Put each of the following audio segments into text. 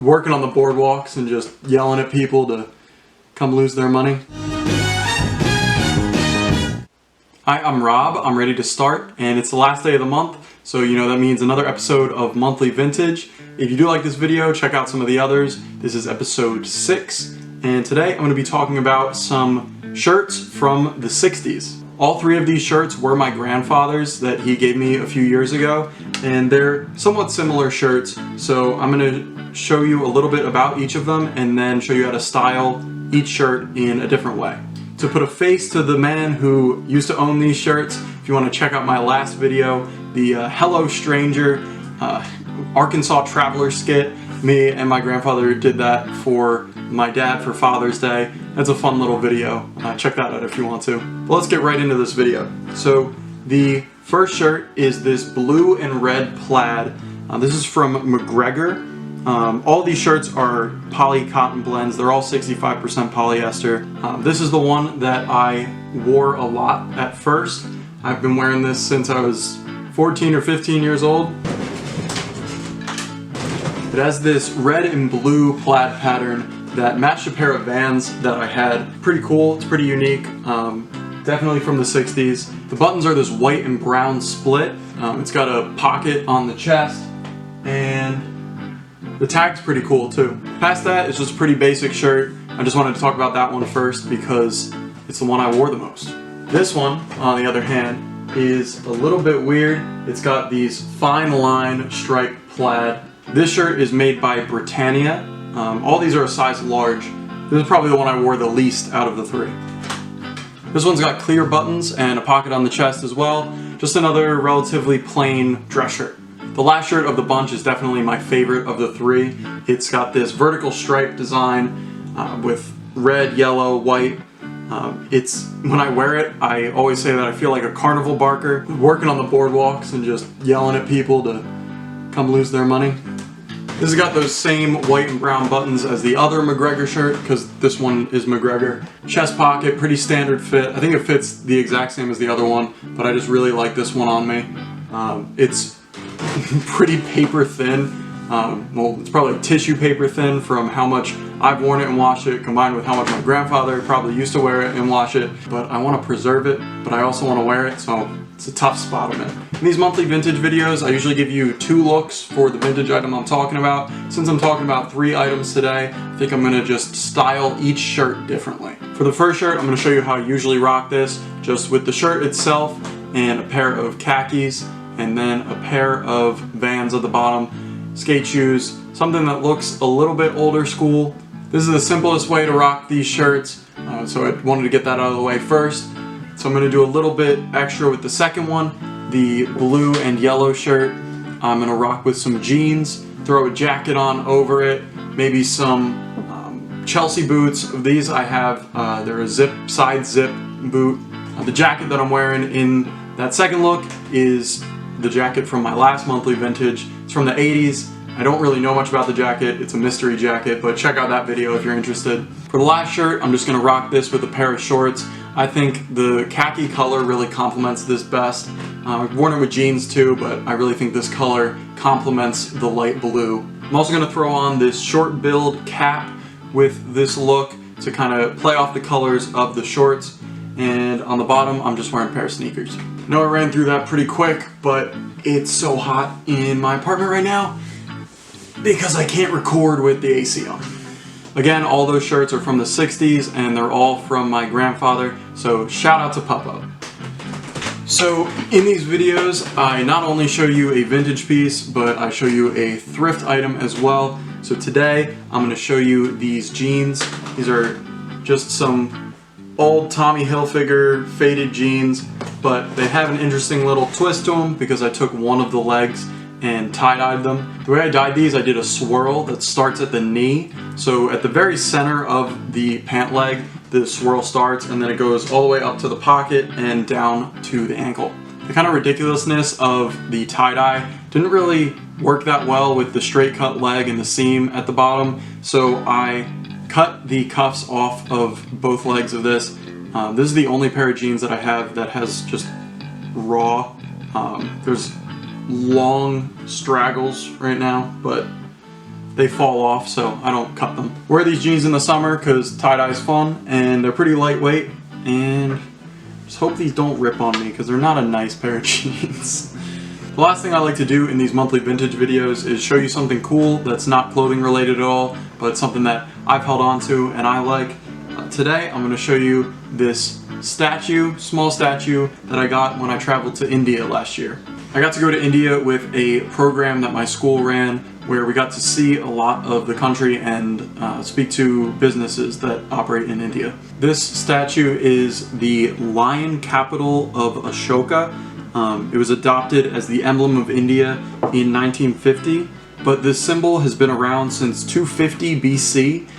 working on the boardwalks and just yelling at people to come lose their money. Hi, I'm Rob. I'm ready to start, and it's the last day of the month, so you know that means another episode of Monthly Vintage. If you do like this video, check out some of the others. This is episode 6, and today I'm going to be talking about some shirts from the 60s. All three of these shirts were my grandfather's that he gave me a few years ago, and they're somewhat similar shirts, so I'm going to show you a little bit about each of them and then show you how to style each shirt in a different way. To put a face to the man who used to own these shirts, if you want to check out my last video, the Hello Stranger Arkansas Traveler skit, me and my grandfather did that for my dad for Father's Day. That's a fun little video. Check that out if you want to. But let's get right into this video. So the first shirt is this blue and red plaid. This is from McGregor. All these shirts are poly cotton blends. They're all 65% polyester. This is the one that I wore a lot at first. I've been wearing this since I was 14 or 15 years old. It has this red and blue plaid pattern that matched a pair of Vans that I had. Pretty cool, it's pretty unique. Definitely from the 60s. The buttons are this white and brown split. It's got a pocket on the chest, and the tag's pretty cool too. Past that, it's just a pretty basic shirt. I just wanted to talk about that one first because it's the one I wore the most. This one, on the other hand, is a little bit weird. It's got these fine line striped plaid. This shirt is made by Brittania. All these are a size large. This is probably the one I wore the least out of the three. This one's got clear buttons and a pocket on the chest as well. Just another relatively plain dress shirt. The last shirt of the bunch is definitely my favorite of the three. It's got this vertical stripe design with red, yellow, white. When I wear it, I always say that I feel like a carnival barker working on the boardwalks and just yelling at people to come lose their money. This has got those same white and brown buttons as the other McGregor shirt, because this one is McGregor. Chest pocket, pretty standard fit. I think it fits the exact same as the other one, but I just really like this one on me. It's pretty paper thin. Well, it's probably tissue paper thin from how much I've worn it and washed it, combined with how much my grandfather probably used to wear it and wash it. But I want to preserve it, but I also want to wear it, so it's a tough spot I'm in. In these monthly vintage videos, I usually give you 2 looks for the vintage item I'm talking about. Since I'm talking about 3 items today, I think I'm going to just style each shirt differently. For the first shirt, I'm going to show you how I usually rock this, just with the shirt itself and a pair of khakis, and then a pair of Vans at the bottom, skate shoes, something that looks a little bit older school. This is the simplest way to rock these shirts, so I wanted to get that out of the way first. So I'm going to do a little bit extra with the second one, the blue and yellow shirt. I'm going to rock with some jeans, throw a jacket on over it, maybe some Chelsea boots. These I have, they're a side zip boot. The jacket that I'm wearing in that second look is the jacket from my last monthly vintage. It's from the 80s. I don't really know much about the jacket. It's a mystery jacket, but check out that video if you're interested. For the last shirt, I'm just going to rock this with a pair of shorts. I think the khaki color really complements this best. I've worn it with jeans too, but I really think this color complements the light blue. I'm also going to throw on this short billed cap with this look to kind of play off the colors of the shorts. And on the bottom, I'm just wearing a pair of sneakers. I know I ran through that pretty quick, but it's so hot in my apartment right now because I can't record with the AC on. Again, all those shirts are from the 60s and they're all from my grandfather, so shout out to Papa. So in these videos, I not only show you a vintage piece, but I show you a thrift item as well. So today, I'm going to show you these jeans. These are just some old Tommy Hilfiger faded jeans, but they have an interesting little twist to them because I took one of the legs and tie-dyed them. The way I dyed these, I did a swirl that starts at the knee. So at the very center of the pant leg, the swirl starts, and then it goes all the way up to the pocket and down to the ankle. The kind of ridiculousness of the tie-dye didn't really work that well with the straight cut leg and the seam at the bottom, so I cut the cuffs off of both legs of this. This is the only pair of jeans that I have that has just raw. There's long straggles right now, but they fall off, so I don't cut them. Wear these jeans in the summer because tie-dye is fun, and they're pretty lightweight, and just hope these don't rip on me because they're not a nice pair of jeans. The last thing I like to do in these monthly vintage videos is show you something cool that's not clothing related at all, but something that I've held on to and I like. Today I'm going to show you this statue, small statue, that I got when I traveled to India last year. I got to go to India with a program that my school ran where we got to see a lot of the country and speak to businesses that operate in India. This statue is the lion capital of Ashoka. It was adopted as the emblem of India in 1950, but this symbol has been around since 250 BC,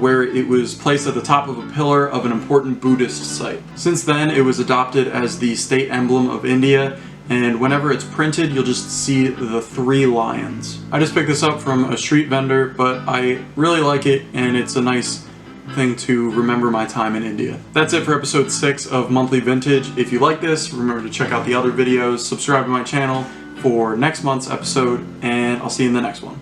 where it was placed at the top of a pillar of an important Buddhist site. Since then, it was adopted as the state emblem of India, and whenever it's printed, you'll just see the 3 lions. I just picked this up from a street vendor, but I really like it, and it's a nice thing to remember my time in India. That's it for episode 6 of Monthly Vintage. If you like this, remember to check out the other videos, subscribe to my channel for next month's episode, and I'll see you in the next one.